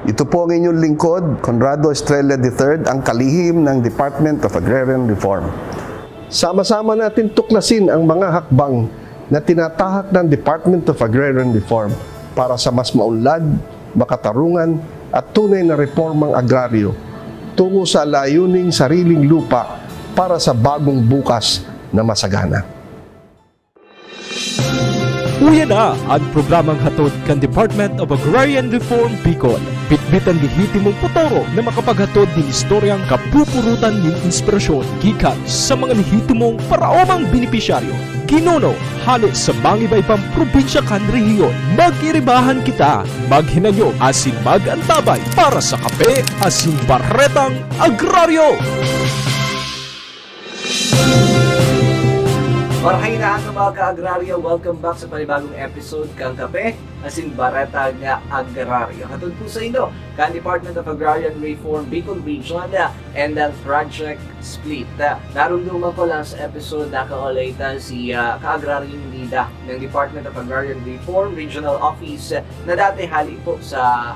Ito po ang inyong lingkod, Conrado Estrella III, ang kalihim ng Department of Agrarian Reform. Sama-sama natin tuklasin ang mga hakbang na tinatahak ng Department of Agrarian Reform para sa mas maunlad, makatarungan at tunay na reformang agraryo tungo sa layuning sariling lupa para sa bagong bukas na masagana. Uya na ang programang hatod kan Department of Agrarian Reform Bicol. Bitbitan lihitimong putoro na makapaghatod din istoryang kapupurutan ng inspirasyon gikan sa mga lihitimong paraomang benepisyaryo. Kinuno, halos sa iba-ibang probinsya kan rehiyon. Mag-iribahan kita, maghinayo asin mag-antabay para sa kape asin baretang agraryo. Marhay na ang mga ka-agraryo, welcome back sa panibagong episode kang Kape asin Bareta nga Agraryo. Hatod po sa inyo, kan Department of Agrarian Reform Bicol Region and the Project Split. Narunduman ko lang sa episode na kaulita si ka-agraryong lida ng Department of Agrarian Reform Regional Office na dati hali po sa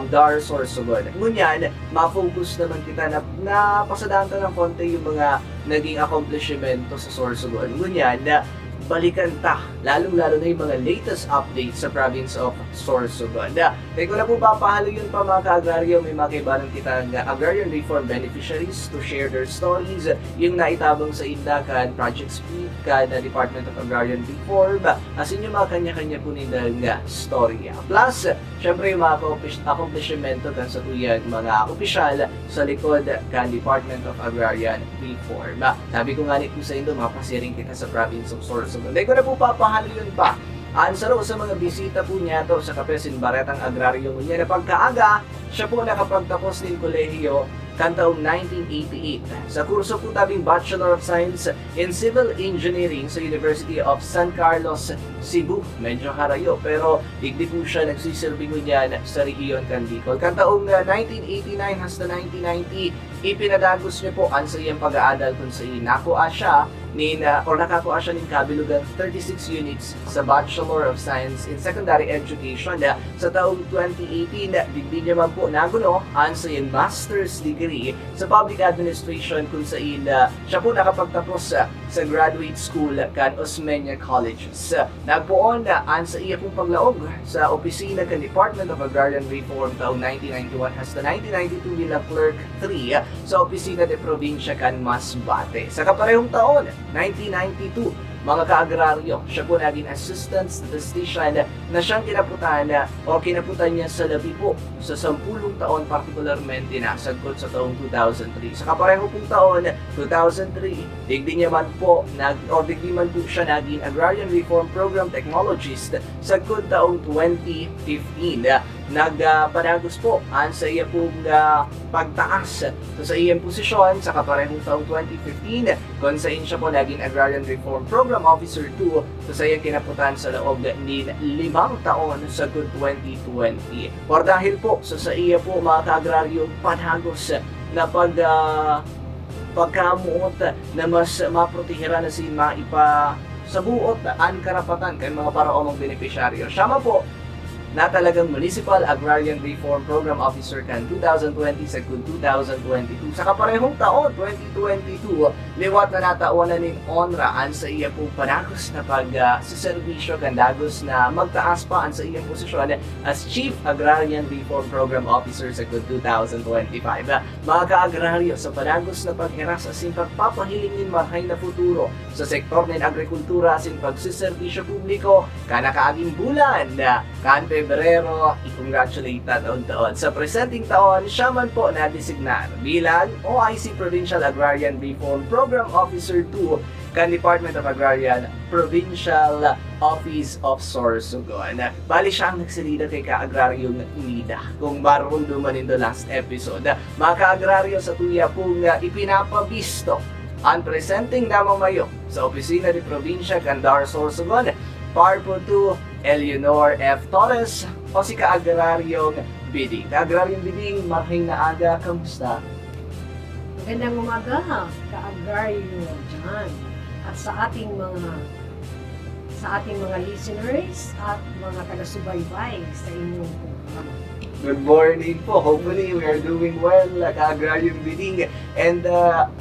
Dar Sorsogon. Ngunyan, ma-focus naman kita na pasadanta ng konti yung mga naging accomplishmento sa Sorsogon. Ngunyan, balikan ta, lalong-lalo na yung mga latest updates sa province of Sorsogon. Kaya ko na po papahalo yun pa mga ka-agraryo, may mga kaibanan kita ng agrarian reform beneficiaries to share their stories, yung naitabang sa Indakan, Project Speed, kan Department of Agrarian Reform, asin yung mga kanya-kanya po nilang storya. Plus, syempre yung mga accomplishmento kan sa tuyang mga opisyal sa likod kan Department of Agrarian Reform. Sabi ko nga po sa inyo, mapasiring kita sa province of Sorsogon. Dahil ko na po papahalo yun pa. Ansaro sa mga bisita po niya to sa Kapesin Baretang Agraryo niya na pagkaaga, siya po nakapagtapos ng kolehiyo kan taong 1988 sa kurso po tabing Bachelor of Science in Civil Engineering sa University of San Carlos, Cebu. Medyo harayo pero digdi po siya nagsisilbing niyan sa rehiyon kan Bicol. Kan taong 1989 hasta 1990, ipinadagos niya po ang sa iyang pag-aadal kung sa nakuha siya nakakuha siya ng kabilugan 36 units sa Bachelor of Science in Secondary Education. Sa taong 2018, digdi niya man po naguno ang sa iyang master's degree sa Public Administration kung sa siya po nakapagtapos sa graduate school kan Osmeña Colleges. Nagpuon ang sa iya pong paglaog sa opisina kan Department of Agrarian Reform taong 1991 hasta 1992 bilang Clerk 3 sa opisina de probinsya kan Masbate. Sa kaparehong taon, 1992, mga ka-agraryo, siya po naging assistant statistician na siyang kinaputan niya sa labi po sa 10 taon, particularmente nasagkot sa taong 2003. Sa kapareho pong taon, 2003, digdi man po siya naging Agrarian Reform Program Technologist sagkot taong 2015. Nagpadagos po ang sa iya pong pagtaas sa iyang posisyon sa kaparehong taong 2015 kung saan siya po naging Agrarian Reform Program Officer 2 sa iyang kinaputan sa loob ni 5 taon sa 2020. Or dahil po sa iya po mga ka-agraryo padagos na pagkamuot na mas maprotehiran na si maipasabuot ang karapatan kay mga paraomang benepisyaryo. Siya po na talagang Municipal Agrarian Reform Program Officer kan 2020 sa 2022. Sa kaparehong taon, 2022, liwat na nataunan ng onraan sa iya pong panagos na pag-siservisyo kan dagos na magtaas pa ang sa iyang posisyon as Chief Agrarian Reform Program Officer sa 2025. Mga ka-agraryo, sa panagos na paghiras asin pagpapahiling ng marhay na futuro sa sektor ng agrikultura asin pagsiservisyo publiko, kanakaaging bulan na kan Pebrero, i-congratulate na taon-taon. Sa presenting taon, siya man po na-designar bilang OIC Provincial Agrarian Reform Program Officer 2 kan Department of Agrarian Provincial Office of Sorsogon. Bali siya ang nagsalida kay ka-agraryong NIDA. Kung marunduman in the last episode, mga ka-agraryo sa tuya pong ipinapabisto ang presenting namamayo sa opisina ni Provincia kan Dar Sorsogon, Parpo 2, Eleanor F. Torres o si ka-agraryong Biding. Ka-agraryong Biding, marhing na aga, kamusta? Magandang umaga, ka-agraryo dyan. At sa ating mga listeners at mga taga-subaybay sa inyong program. Good morning po. Hopefully, we are doing well, ka-agrarium bidding. And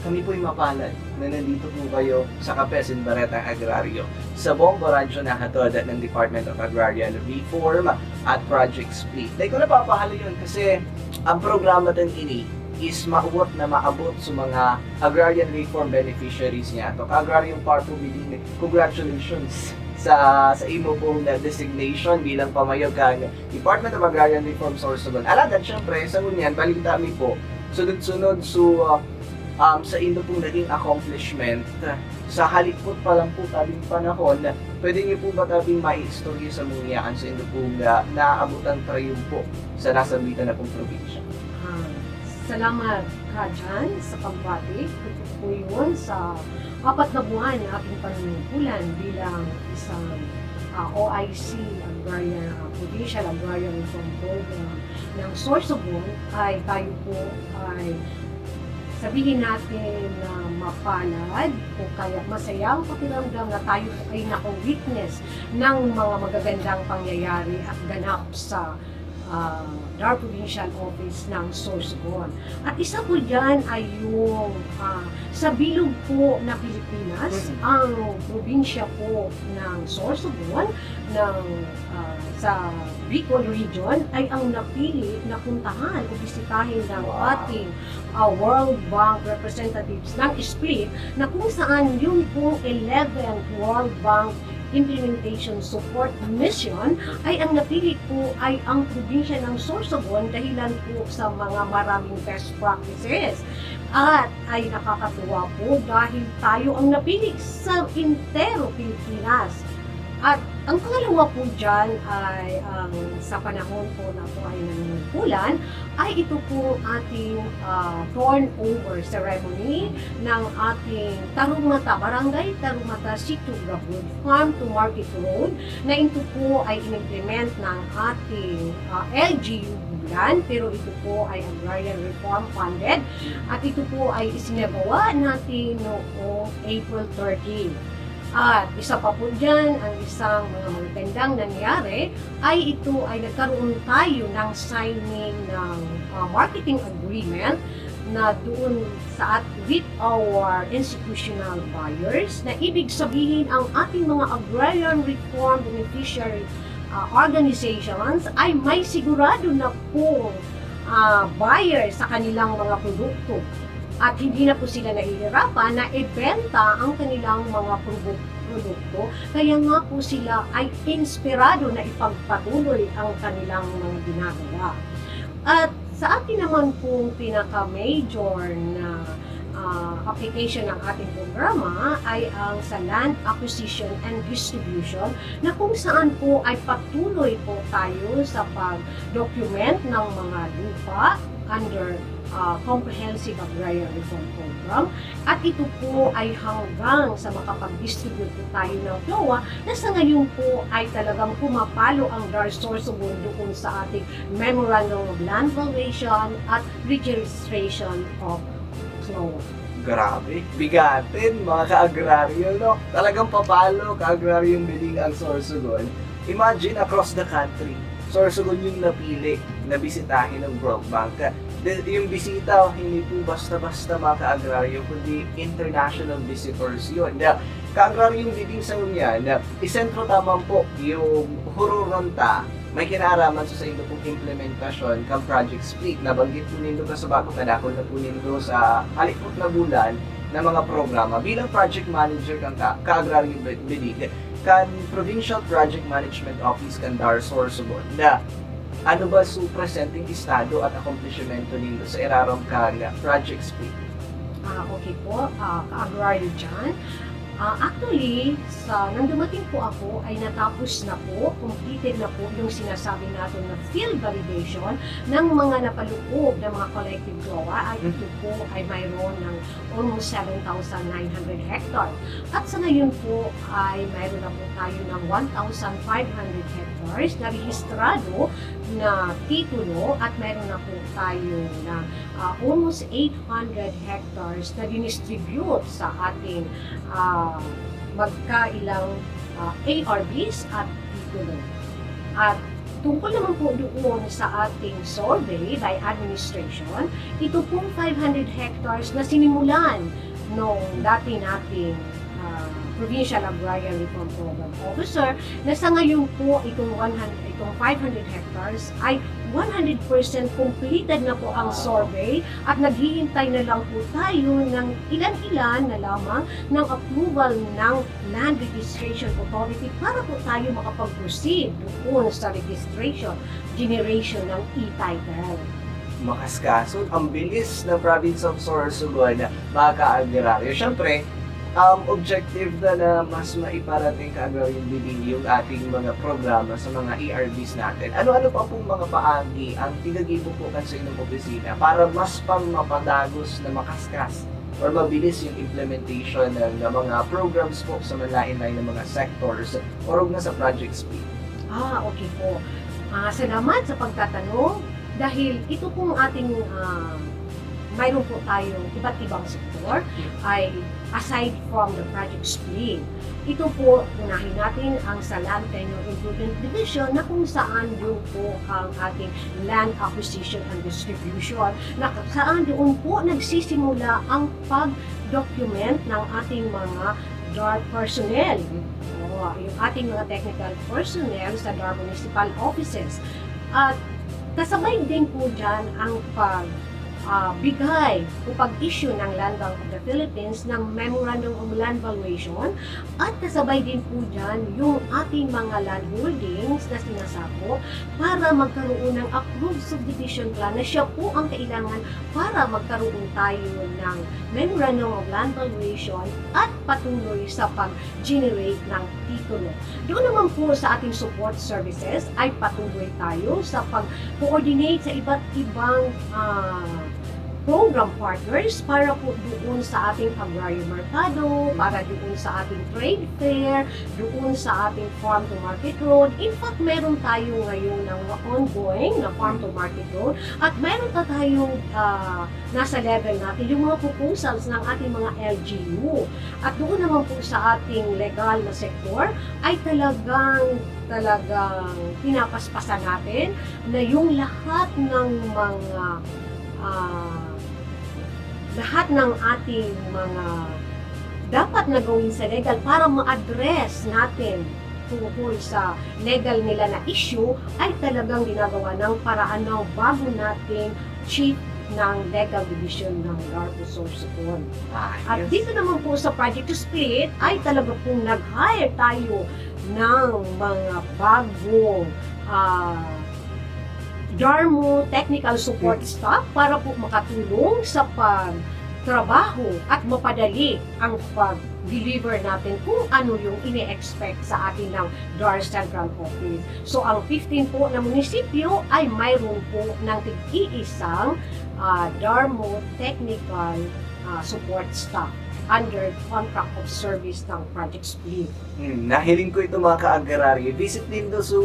kami po yung mapalad na nandito po kayo sa Kapesin Baretang Agrario sa Bongo Rancho na hatod ng Department of Agrarian Reform at Project Split. Dahil ko napapahalo yun kasi ang programa din ini is maabot sa mga agrarian reform beneficiaries niya. Ito, ka-agrarium parpo bidding, congratulations sa imo pong designation bilang pamayog kang Department of Agrarian Reform Sorsogon. Alagan, syempre, sa ngunyan, balita mi po, sunod-sunod sa ino pong naging accomplishment sa halipot pa lang po tabing panahon, pwede niyo po ba tabing maiistorya sa mungyaan sa ino pong naaabutan trayumpo sa nasambitan na pong probinsya? Salamat ka dyan sa pagbati. Ito po yun sa 4 na buwan na aking panunungkulan bilang isang OIC, Provincial Agrarian Reform Program ng Sorsogon, ay tayo po ay sabihin natin na mapalad o kaya masayang pakiramdam na tayo po ay naka-witness ng mga magagandang pangyayari at ganap sa Dar Provincial Office ng Sorsogon. At isa po dyan ay yung sa bilog po na Pilipinas, ang probinsya po ng Sorsogon sa Bicol Region ay ang napili na puntahan o bisitahin ng ating World Bank representatives ng Split, na kung saan yun pong 11th World Bank Implementation Support Mission ay ang napili po ay ang probinsya ng Sorsogon dahilan po sa mga maraming best practices. At ay nakakatuwa po dahil tayo ang napili sa entero Pilipinas. At ang pangalawa po dyan ay sa panahon po na po ay nanunungkulan ay ito po ating turnover ceremony ng ating Barangay Tarumata Situgabud Farm to Market Road, na ito po ay in-implement ng ating LGU Bulan, pero ito po ay Agrarian Reform funded at ito po ay isinagawa natin noong April 13. At isa pa po dyan, ang isang mga magandang nangyari ay ito ay nagkaroon tayo ng signing ng marketing agreement na doon with our institutional buyers, na ibig sabihin ang ating mga agrarian reform beneficiary organizations ay may sigurado na po buyer sa kanilang mga produkto. At hindi na po sila nahihirapan na ibenta ang kanilang mga produkto. Kaya nga po sila ay inspirado na ipagpatuloy ang kanilang mga ginagawa. At sa atin naman pong pinaka-major na application ng ating programa ay ang sa Land Acquisition and Distribution, na kung saan po ay patuloy po tayo sa pag-document ng mga lupa under Comprehensive Agrarian Reform Program, at ito po ay hanggang sa makapag-distribute po tayo ng FLOA, na sa ngayon po ay talagang pumapalo ang Dar Sorsogon doon sa ating Memorandum of Land Valuation at Registration of FLOA. Grabe, bigatin mga ka-agraryo, no? Talagang papalo ka-agrarium bidding ang Sorsogon. Imagine across the country, Sorsogon yung napili na bisitahin ng World Bank. Yung bisita, hindi po basta-basta mga ka-agraryo, kundi international visitors yun. Ka-agrarium bidding sa yan, isentro tamang po yung Hururonta, may kinaraman sa inyo pong implementasyon ng Project Split. Nabanggit po nindo sa bago kanakol na po nindo sa halipot na bulan na mga programa bilang project manager kang ka-agrarium bidding kan Provincial Project Management Office kan Dar Sorsogon, na ano ba su presenting estado at accomplishmento nindo sa irarom kang Project Split? Okay po, ka-agraryo dyan. Actually, nang dumating po ako ay natapos na po, completed na po yung sinasabi natin na field validation ng mga napaloob ng mga collective GLOA. Ay ito po ay mayroon ng almost 7,900 hectare. At sa ngayon po ay mayroon na po tayo ng 1,500 hectares na rehistrado na titulo, at mayroon na po tayo na almost 800 hectares na dinistribute sa ating magkailang ARBs at titulo. At Tungkol naman po doon sa ating survey by administration, ito pong 500 hectares na sinimulan nung dati nating Provincial Agrarian Reform Program Officer, na sa ngayon po itong 500 hectares ay 100% completed na po ang survey at naghihintay na lang po tayo ng ilan-ilan na lamang ng approval ng Land Registration Authority para po tayo makapag-proceed doon sa registration, generation ng e-title. Makaskasod, ang bilis ng province of Sorsogon, mga ka-agraryo. Siyempre, objective na mas maiparating ka-agrarian living yung ating mga programa sa mga ERBs natin. Ano-ano pa pong mga paagi ang tinagibukbukan sa inyong opisina para mas pang mapadagos na makaskas or mabilis yung implementation ng mga programs po sa malain-lain ng mga sectors o na sa project speed? Okay po. Salamat sa pagtatanong dahil ito pong ating mayroon po tayong iba't ibang sektor ay aside from the project split. Ito po, unahin natin ang sa Land Tenure Improvement Division na kung saan doon po ang ating land acquisition and distribution na saan doon po nagsisimula ang pag-document ng ating mga DAR personnel. Yung ating mga technical personnel sa DAR municipal offices. At kasabay din po dyan ang bigay o pag-issue ng Land Bank of the Philippines ng Memorandum of Land Valuation at kasabay din po dyan yung ating mga land holdings na sinasako para magkaroon ng approved subdivision plan na siya po ang kailangan para magkaroon tayo ng Memorandum of Land Valuation at patuloy sa pag-generate ng titulo. Doon naman po sa ating support services ay patuloy tayo sa pag-coordinate sa iba't ibang program partners para po doon sa ating agrarian mercado, para doon sa ating trade fair, doon sa ating farm to market road. In fact, meron tayo ngayon ng ongoing na farm to market road at meron pa tayong nasa level natin yung mga proposals ng ating mga LGU. At doon naman po sa ating legal na sektor ay talagang pinapaspasan natin na yung lahat ng mga lahat ng ating mga dapat na gawin sa legal para ma-address natin tungkol sa legal nila na issue ay talagang ginagawa ng paraan ng bago nating chief ng legal division ng DARPO Sorsogon. At dito naman po sa Project to Split ay talaga pong nag-hire tayo ng mga bagong DARMO technical support staff para po makatulong sa pagtrabaho at mapadali ang pag-deliver natin kung ano yung ine-expect sa atin ng DAR Central Office. So ang 15 po na munisipyo ay mayroon po ng tig-iisang DARMO technical support staff under contract of service ng Project Split. Nahiling ko ito mga ka-agraryo. Visit din do sa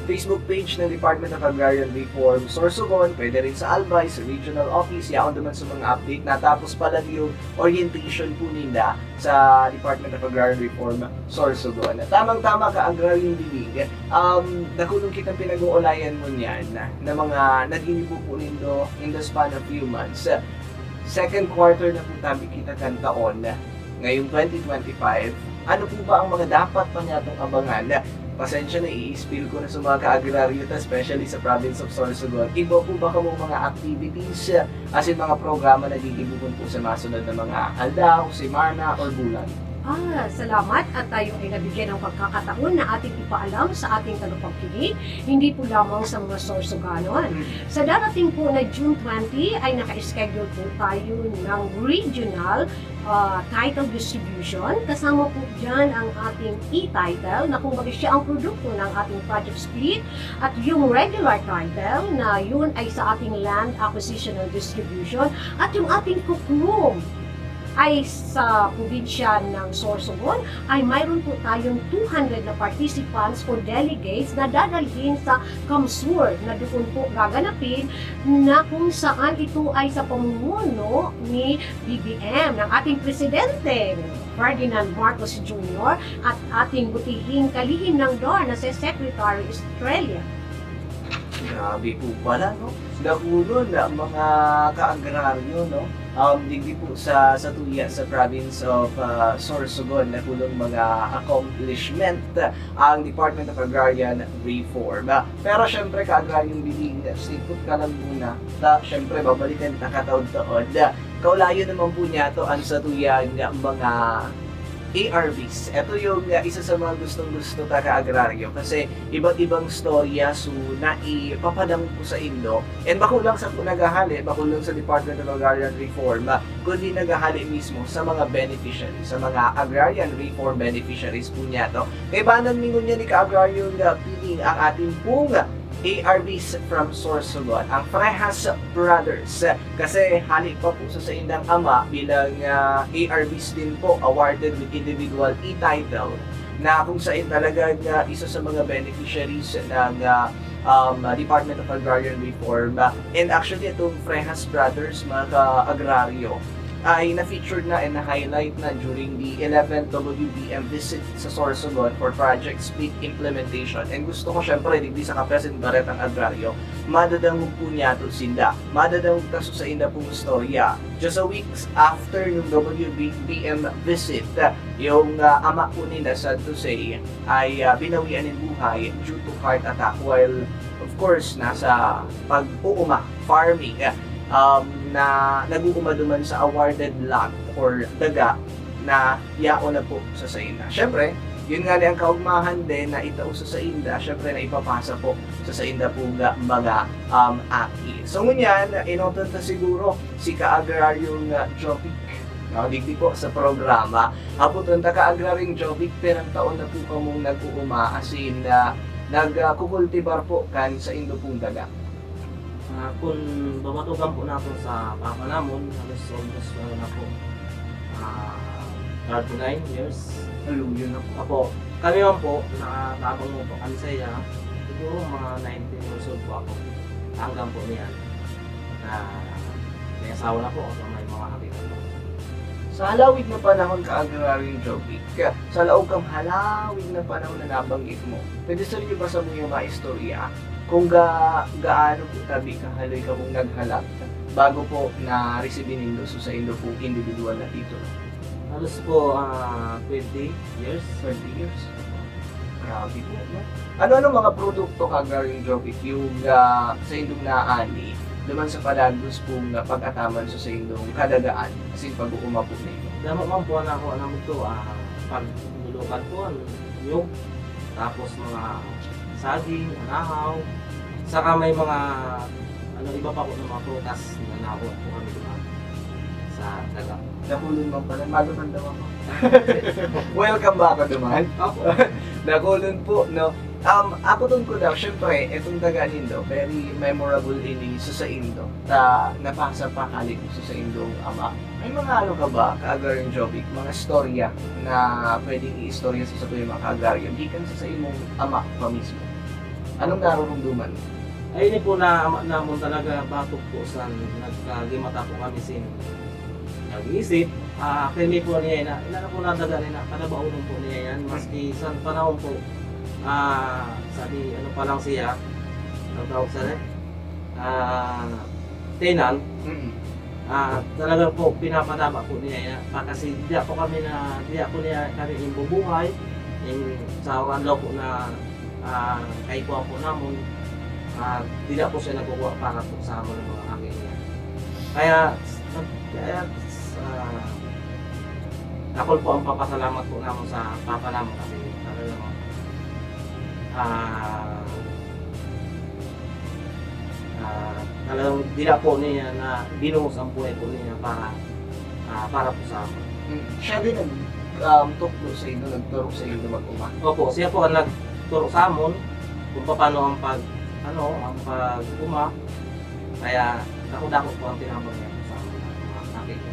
Facebook page ng Department of Agrarian Reform Sorsogon, pwede rin sa Albay, sa Regional Office, yaon naman sa mga update. Natapos pala yung orientation po nila sa Department of Agrarian Reform Sorsogon. Tamang-tama ka-agrarian dinig. Nakulong kitang pinag-uulayan mo niyan na mga naging po nindo in the span of few months. Second quarter na po tabi kita kan taon ngayong 2025. Ano po ba ang mga dapat pa natong abangan? Pasensya na i-spill ko na sa mga ka-agraryo, especially sa province of Sorsogon. Iba po ba kamo mga activities as in mga programa na gigibukon po sa masunod na mga aldaw, simana, or bulan? Salamat at tayo ay nabigyan ng pagkakataon na ating ipaalam sa ating tagapagkinig, hindi po lamang sa mga Sorsoganon. Sa darating po na June 20 ay naka-schedule po tayo ng regional title distribution. Kasama po dyan ang ating e-title na kumbaga siya ang produkto ng ating Project Split at yung regular title na yun ay sa ating land acquisition and distribution at yung ating cookroom ay sa probinsya ng Sorsogon ay mayroon po tayong 200 na participants o delegates na dadalhin sa Kamsur na doon po gaganapin na kung saan ito ay sa pamumuno ni BBM ng ating presidente Ferdinand Marcos Jr. at ating butihing kalihim ng DAR na si Secretary Estrella. Grabe po pala, no? Nakulon na mga ka-agraryo, no? Digdi po sa Tuya, sa province of Sorsogon, nakulong mga accomplishment ang Department of Agrarian Reform. Pero syempre, ka-agraryong biling, sipot ka lang muna. Syempre, babalikan na kataon-taon. Kaulayo naman po niya to ang sa Tuya mga ARVs. Ito yung isa sa mga gustong-gusto ta ka-agraryo kasi iba't ibang storya so naipapadang po sa Indo. And bakulang sa nagahali, bakulang sa Department of Agrarian Reform, kundi nagahali mismo sa mga beneficiaries, sa mga agrarian reform beneficiaries po niya to. Kaya banan mingon niya ni ka-agraryo piling ang ating pong ARVs from Sorsogon, ang Frejas Brothers. Kasi halik pa po sa indang ama bilang ARVs din po awarded with individual e-title na kung saan talaga isa sa mga beneficiaries ng Department of Agrarian Reform. And actually itong Frejas Brothers, mga ka-agraryo, ay na-featured na and na-highlight na during the 11th WBM visit sa Sorsogon for Project Split Implementation. And gusto ko syempre, digdi sa Kapresident Baretang Agraryo, madadangog po niya ito sinda. Madadangog kaso sa inda pong storya. Just a week after yung WBM visit, yung ama po nila, sad to say, ay binawian ng buhay due to heart attack while, of course, nasa pag-uuma, farming, na nag-uumaduman sa awarded lot or daga na yao na po sa sainda. Siyempre, yun nga ang kaugmahan din na itao sa sainda, siyempre na ipapasa po sa sainda po mga aki. So ngunyan, inoton na siguro si ka-agraryong Jovic, digdi po sa programa. Haputon ta ka-agraryong Jovic, perang taon na po kamong nag-uuma asin na nagkukultibar po kan sa indo pong daga. Kung babatugan po natin sa papa namon, halos almost na po 39 years. Aluyo na po. Apo, kami man po, nakatabang mo po kami sa iya, siguro mga 19 years old po ako. Hanggang po niya na may asawa na po, so may mga hakita po. Sa halawig na panahon ka-agraryong Jovic, sa laog kang halawig na panahon na nabanggit mo, pwede sa rin ba sa mga mga istorya kung gaano po tabi kahaloy ka mong naghalap bago po na-receive nindo sa indo po individual na titulo? Halos po 20 years. 20 years? Grabe po, no? Ano-ano mga produkto ka-agraryong Jovic yung sa indong naani naman sa palagos pong pag-ataman sa indong kadagaan kasi pag-uuma po ninyo? Damo man po na ako alam ito, pag nulukan po, nyug, tapos mga saging, anahaw, saka may mga iba pa po ng mga prutas na nakuha po kami doon sa daga. Nakulon mo pala, maluman daw ako. Welcome back ako duman. Nakulon po, no? Ako doon ko daw, syempre, itong daga nindo, very memorable ini sa indo. Napasa pa kalik sa indong ama. May mga ano ka ba, ka-agraryong Jovic, mga storya na pwedeng i-istorya sa tuyo mga ka-agaryo, gikan sa imong ama pa mismo? Anong narurumduman? Ayun po na ama namon talaga batok po sa nagkagimata po kami sin nag-iisip. Kami po niya na inana po nadaga na kanabaon po niya yan maski sa panahon po sabi ano pa lang siya tawag sa tenant. Talaga po pinapadama po niya yan kasi di ako niya kami imbubuhay sa kanlaw po na kay po namon. Tidak po siya nagkukuha para po sa amon ng mga aking niya. Kaya ako po ang papasalamat po namin sa papa namin kasi talagang tidak po niya na binuhos ang buhay po niya para po sa amon. Siya din nagturo sa inyo, nagturo sa inyo mag-uma? Opo, siya po ang nagturo sa amon kung paano ang pag-uma. Kaya dako-dako po ang tinabang niya sa mga aking.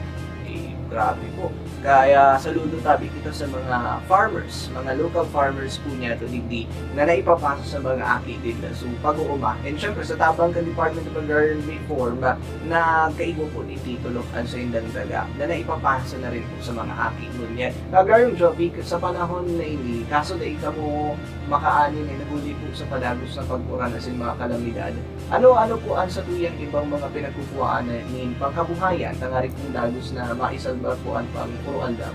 grabe po. Kaya saludo tabi kita sa mga farmers, mga local farmers po niya to hindi na naipapasa sa mga aki din na so pag-uuma. And syempre sa tabang ka Department of Agrarian Reform na kaigo po ni titulo ang sa indang daga na naipapasa na rin po sa mga aki nun yan. Agrarian Joby, sa panahon na ini, kaso na ika mo makaanin ay naguli po sa padagos na pagpuran as in mga kalamidad. Ano po ang sa tuyang ibang mga pinagkukuhaan ni pangkabuhayan, tangari pong dagos na maisalbar po ang pang-puruan daw?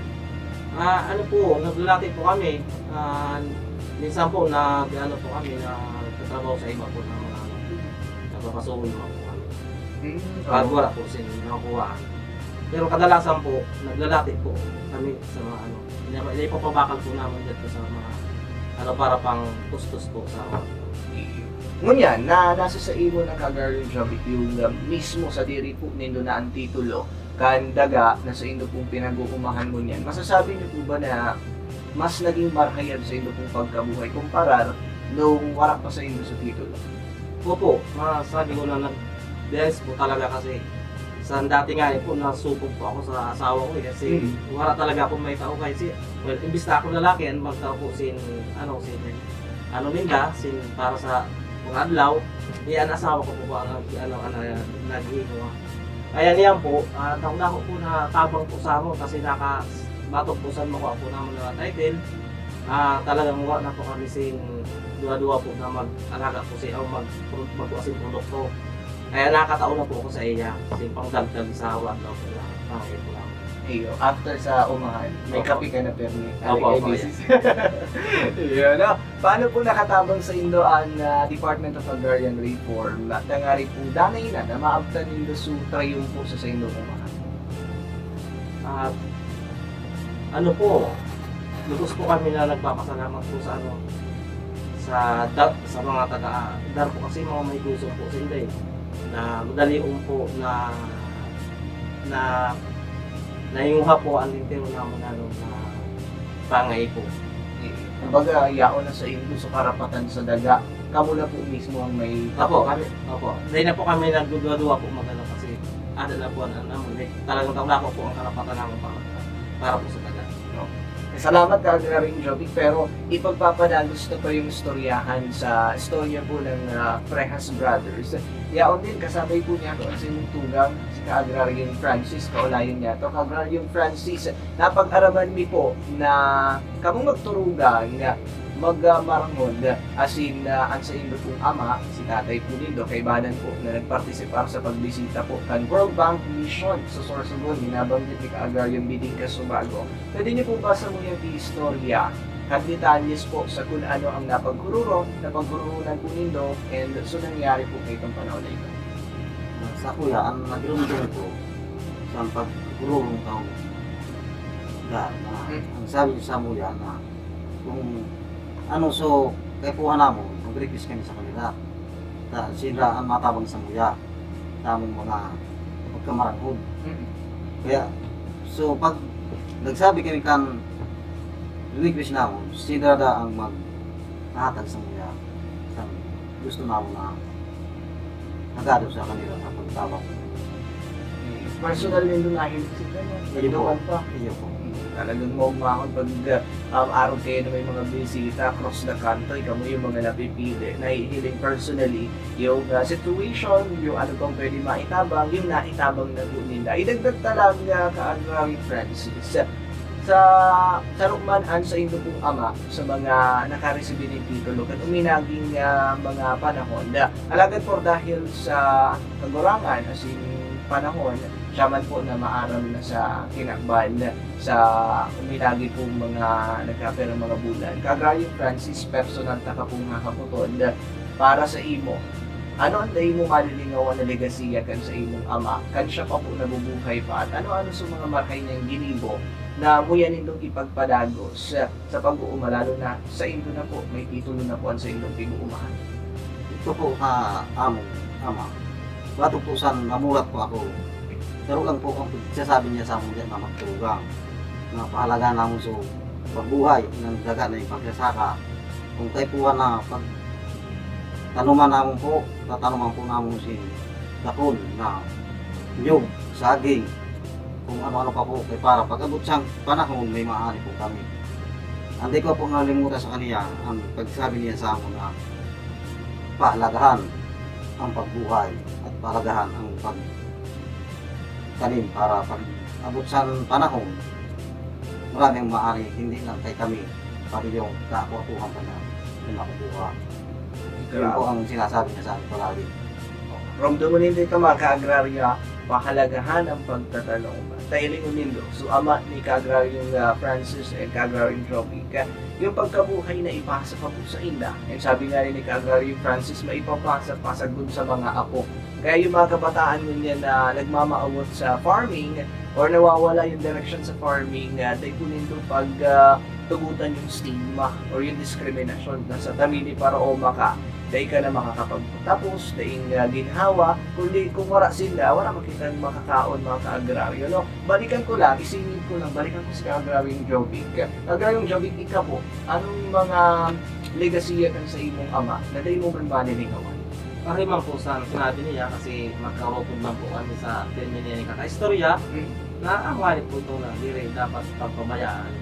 Ano po, naglalaki po kami. Minsan po ano po kami na tatrabaho sa iba po na mga nagpapasukin po kami. Pag wala po sin nakakuha. Pero kadalasan po, naglalaki po kami sa mga ano. Ipapabakal po namin dito sa mga ano para pang kustos po sa Ngunyan, nasa sa imo ng Agrarian Joby yung mismo sa diri po nindo na ang titulo kan daga na sa indo pong pinag-uumahan mo niyan. Masasabi niyo po ba na mas naging marhayan sa indo pong pagkabuhay kumparar nung wala pa sa indo sa titulo? Opo, masasabi ko na nag-dance po talaga kasi sa dati nga po nasupog po ako sa asawa ko kasi wala talaga akong may tao kasi well, imbis na ako lalaki magtao po sin ninda sin para sa mga adlaw niyan asawa ko po ba nag-iiwa. Kaya niyan po, taon-taon po na tabang po sa mo kasi matugpusan mo ko naman na title. Talagang wala na po kami sin dua-dua po na mag-alaga po siya o mag-asin produkto. Kaya nakataon na po ako sa iya kasi pang-dagdag sa awa daw po lang. Pangit po lang. Iyo, after sa umahan, may kape ka na permi. Opo. Yun, no? Paano po nakatabang sa indo ang Department of Agrarian Reform at nangari po danay na maabtan nindo su trayumpo sa indo umahan? Ano po, lubos po kami na nagpapasalamat po sa sa mga taga-dar po kasi mga may gusto po sa inday na madaliong po na naiuha po ang lintero naman na pangay po. Kumbaga, yaon na sa indo sa karapatan sa daga. Kamo na po mismo ang may... Opo. Dahil na po kami nagdudua-dua po magano kasi ada na po naman. Talagang taulako po ang karapatan namin para po sa daga. No. Salamat ka Agrarian Joby, pero ipagpapadagos na pa yung istoryahan sa istorya po ng Frejas Brothers. Yaon din, kasabay po niya ito sa inyong tugang si Agrarian Francis, kaulayan niya ito. Agrarian Francis, napag-araman mi po na kamong magturugan nga magmarangon as in ang sa indo pong ama, si Tatay Pulido, kaibanan po na nagpartisipar sa pagbisita po kan World Bank Mission sa Sorsogon, ginabanggit ni Agrarian Biding Kasubago. Pwede niyo po basa mo yung istorya at detalyes po sa kung ano ang napaggurunan po nindo and so nangyari po kay itong panahon na ito. Sa kuya, ang nagirumdum ko sa pagkurulong tao ang sabi sa muya na kung kay puha namo, mag-request kami sa kanila sila ang matabang sa muya tamong mga pagkamarangod. Kaya so pag nagsabi kami kan request namo, sila ang maghatag sa muya gusto namo na nagado sa kanila sa pagtabang. Personal din doon ahin sila no? Pa. Iyo po. Talagang maumahon pag araw kayo na may mga bisita across the country, kamo yung mga napipili, nahihiling personally yung situation, yung ano bang pwede maitabang, yung naitabang na po nila. Idagdag talaga ka-Agrarian Francis sa sarukmanan sa inyong pong ama sa mga nakaresibin ng titulo at uminaging mga panahon na alagad po dahil sa kagurangan as in panahon siya man po na maaram na sa kinakban sa uminagi pong mga nagkaperang mga bulan. Agrarian Francis, personal taka pong nakaputod para sa imo. Ano ang dahil mo malilingawan na legasiya kan sa imong ama? Kan siya pa po nabubuhay pa at ano-ano sa mga markay niyang ginibo na muya nindong ipagpadagos sa pag-uuma, lalo na sa indo na po, may titulo na po ang sa indong pag-uumahan. Ito po ka among ama. Batutusan, namulat po ako. Pero lang po ang sasabi niya sa amin na magturugang na pahalaga namin sa pagbuhay ng daga na yung pagsasaka. Kung tayo po na pag tanuman namin po, tatanuman po namin si dakon na nyug, saging, kung ano-ano pa po kay para pag-abot siyang panahon may maaari po kami. Hindi ko po nalimutan sa kaniya ang pagsabi niya sa amin na pahalagahan ang pagbuhay at pahalagahan ang pagtanim para pag-abot sa panahon maraming maaari hindi lang kay kami pati yung kaakuha-kuhan pa na yung makukuha. Yun po ang sinasabi niya sa amin palagi. From Dumonindo ito mga ka-agrarya, pahalagahan ang pagtatanong. Tailing Unindo, so ama ni ka-agraryong Francis and ka-agraryong Jovic, yung pagkabuhay na ipasa pa po sa inda. And sabi nga rin ni ka-agraryong Francis, maipapasa pasagod sa mga apo. Kaya yung mga kabataan niya na nagmamaawot sa farming or nawawala yung direction sa farming, Tailing Unindo pag tugutan yung stigma or yung discrimination na sa tamili para o maka dahil ka na makakapagtapos, dahil ginhawa, kundi kung wala sila, wala makitang makakaon mga ka-agraryo. No? Balikan ko lang, isingin ko lang, balikan ko si ka-agraryong Jovic. Ka-agraryong Jovic, ikaw po, anong mga legacy kan sa imong ama na dahil mo man ba nilingawan? Pariman po sa sinabi niya kasi magkarotod lang po kami sa termine niya ng kaka-istorya na ang walid po ito na hindi dapat pagpabayaan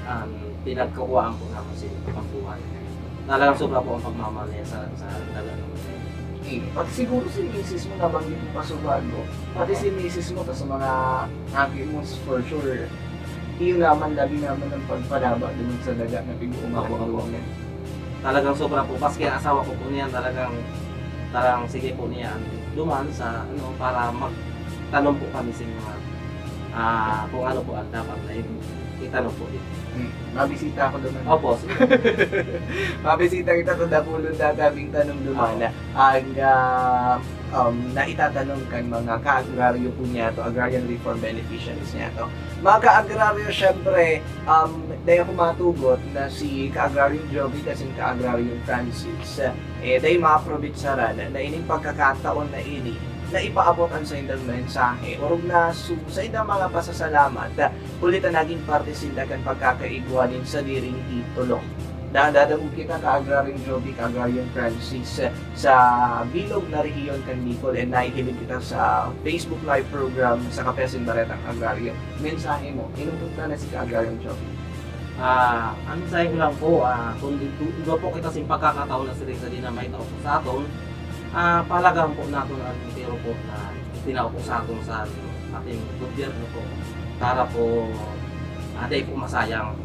ang pinagkakuhaan po naman sa pagbuhay. Talagang sobra po ang pagmamahal niya sa dagat ng Muslim. Pati siguro si misis mo nabanggit mo pa subago. Pati si misis mo, tas sa mga happy mo for sure. Iyo naman, lagi naman ang pagpadaba dun sa dagat na pag-umakuha niya. Talagang sobra po. Paski ang asawa ko po niyan, talagang sige po niya duman sa para magtanong po kami sa mga kung ano po ang dapat na itanong po dito. Mabisita ako doon. Opo. Mabisita kita kung dakulong dadabing tanong doon na naitatanong kan mga ka-agraryo po niya to, agrarian reform beneficiaries niya to. Mga ka-agraryo, syempre, dahil ako matugot na si ka-agraryo Jovic kasi ka-agraryo Francis, dahil ma-approbit sa rana na ining pagkakataon na ini na ipaabot ang sa indang mensahe orog na sa indang mga pasasalamat ulit na naging parte sila kan pagkakaigwanin sa diring titulo. Dadamog kita ka-agraryong Jovic, ka-agraryong Francis sa bilog na rehiyon kan Bicol and nakikinig kita sa Facebook live program sa Kapesin Baretang Agraryo. Mensahe mo, inutot na si ka-agraryong Jovic. Ang mensahe ko lang po, kung iba po kita sa pagkakataon na sila sa dinamay tao po sa aton, palagaan po natin ang tiro po na tinao po sa atin sa ating gobyerno po para po aday po masayang.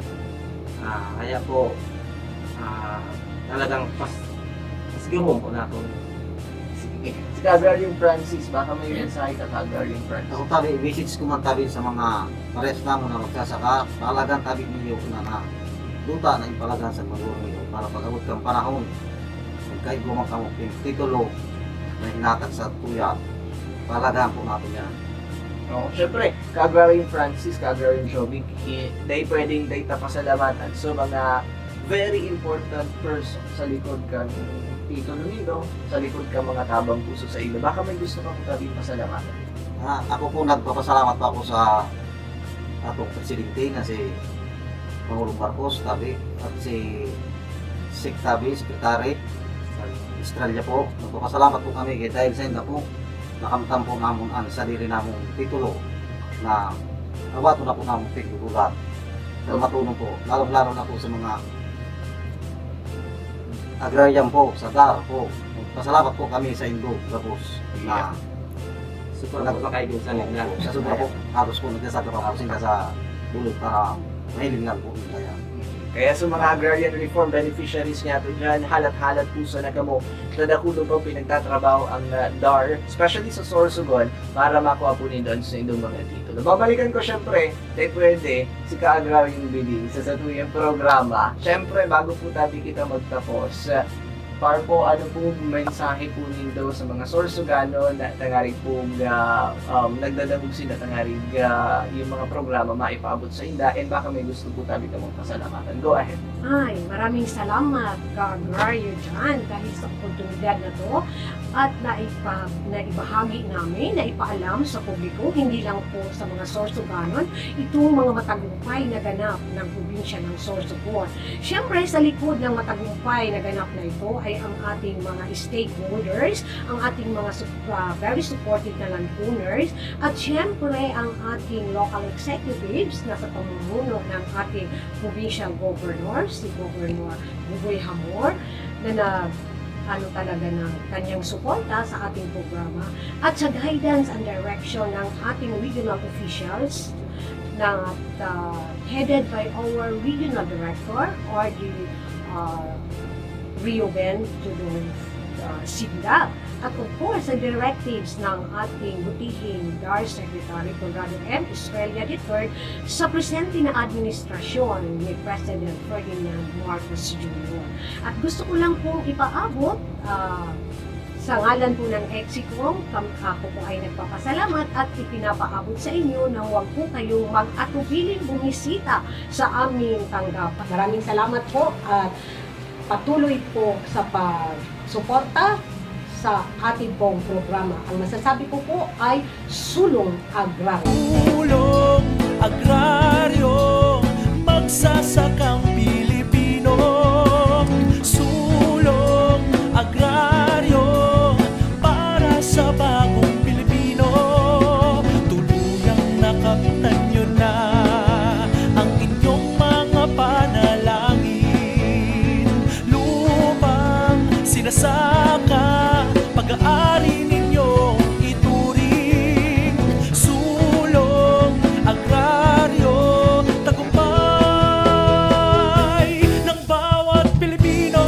Kaya po talagang pasigurong po natin. Sige. Si ka-agraryong Francis, baka may mensahe ka ka-agraryong Francis. Ako tabi, message ko man tabi sa mga pares namo na magsasaka, palagan tabi niyo na duta na ipalagan sa mga niyo para pag-abot kang panahon. Kahit gumawa kang titulo na hinatag sa tuya, palagaan po natin yan. Siyempre, ka-agraryong Francis, ka-agraryong Jovic, dahil pwedeng pasalamatan. So, mga very important person sa likod ka ng titulo nito, sa likod ka mga tabang puso sa ilo. Baka may gusto ka po tabi pasalamatan. Ako po nagpapasalamat pa ako sa atong presidente na si Pangulong Marcos tabi at si Sik tabi, sekretary Australia po. Nagpapasalamat po kami dahil sa inyo po nakamtan po namin ang sarili namong titulo na nawato na po namin tigululat. So matulong po, lalo na po sa mga agrarian po, sa DAR po. Pasalamat po kami sa Indo, Gabos na Super po makaiging sa nila. sa sobra po, halos po nagsasagra po sila sa dulot para mahiling lang po nila yan. Kaya sa mga agrarian reform beneficiaries niya ito dyan, halat-halat po sa nagamo na dakulo pa pinagtatrabaho ang DAR, especially sa Sorsogon, para makuha po nito sa indong mga titulo. Babalikan ko syempre, dahil pwede, si ka-agrarian bidding sa satuyang programa. Syempre, bago po tabi kita magtapos, para po ano po mensahe po nito sa mga Sorsogano na tangarig po nagdadabog sila tangarig yung mga programa maipaabot sa inda and baka may gusto po tabi ka mong pasalamatan. Go ahead. Ay, maraming salamat ka-agraryo dyan dahil sa oportunidad na to at naibahagi namin, naipaalam sa publiko, hindi lang po sa mga Sorsoganon, itong mga matagumpay na ganap ng probinsya ng Sorsogon. Siyempre, sa likod ng matagumpay na ganap na ito ay ang ating mga stakeholders, ang ating mga very supportive na landowners, at siyempre ang ating local executives na sa pamumuno ng ating provincial governor, si Governor Buboy Hamor, na talaga ng kanyang suporta sa ating programa, at sa guidance and direction ng ating regional officials headed by our regional director, R.D. Rioben Tudor Sigla, at of course sa directives ng ating butihing DAR Secretary Conrado M. Estrella III sa presente na administrasyon ni President Ferdinand Marcos Jr. At gusto ko lang pong ipaabot sa ngalan po ng Exicom, ako po ay nagpapasalamat at ipinapaabot sa inyo na huwag po kayong mag-atubiling bumisita sa aming tanggapan. Maraming salamat po at patuloy po sa pagsuporta sa ating pong programa. Ang masasabi ko po ay Sulong Agraryo. Sulong Agraryo, magsasakang Pilipino. Sulong Agraryo, para sa bagong Pilipino. Tuluyang nakaptan nyo na ang inyong mga panalangin. Lupang sinasaka, pag-aari ninyong ituring. Sulong Agraryo, tagumpay ng bawat Pilipino.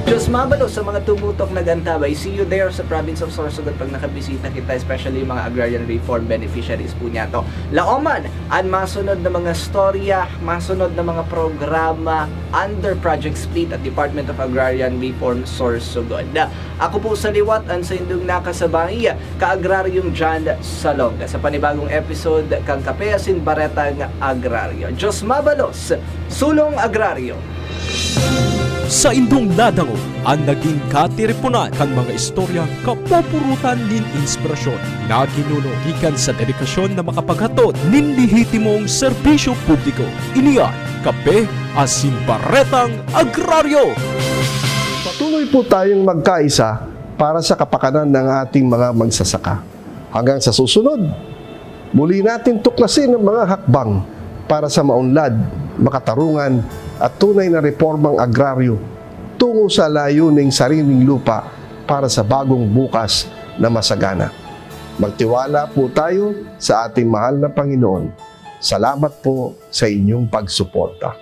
Diyos mabalo sa mga tumutok na gantabay. See you there sa province of Sorsogon pag nakabisita kita, especially yung mga agrarian reform beneficiaries po niya to. Laoman, ang masunod na mga storya, masunod na mga programa under Project Split at Department of Agrarian Reform Sorsogon. Ako po sa liwat, ang sa indong nakasabay, ka-agraryong John Salonga sa panibagong episode kang Kape Asin Baretang Agraryo. Diyos mabalos, Sulong Agraryo. Sa indong nadango, ang naging katiripunan kan mga istorya kapupurutan nin inspirasyon na ginuno gikan sa dedikasyon na makapaghatod nin lehitimong serbisyo publiko. Iniyan, Kape Asin Baretang Agraryo. Patuloy po tayong magkaisa para sa kapakanan ng ating mga magsasaka. Hanggang sa susunod, muli natin tuklasin ang mga hakbang para sa maunlad, makatarungan at tunay na reformang agraryo tungo sa layuning sariling lupa para sa bagong bukas na masagana. Magtiwala po tayo sa ating mahal na Panginoon. Salamat po sa inyong pagsuporta.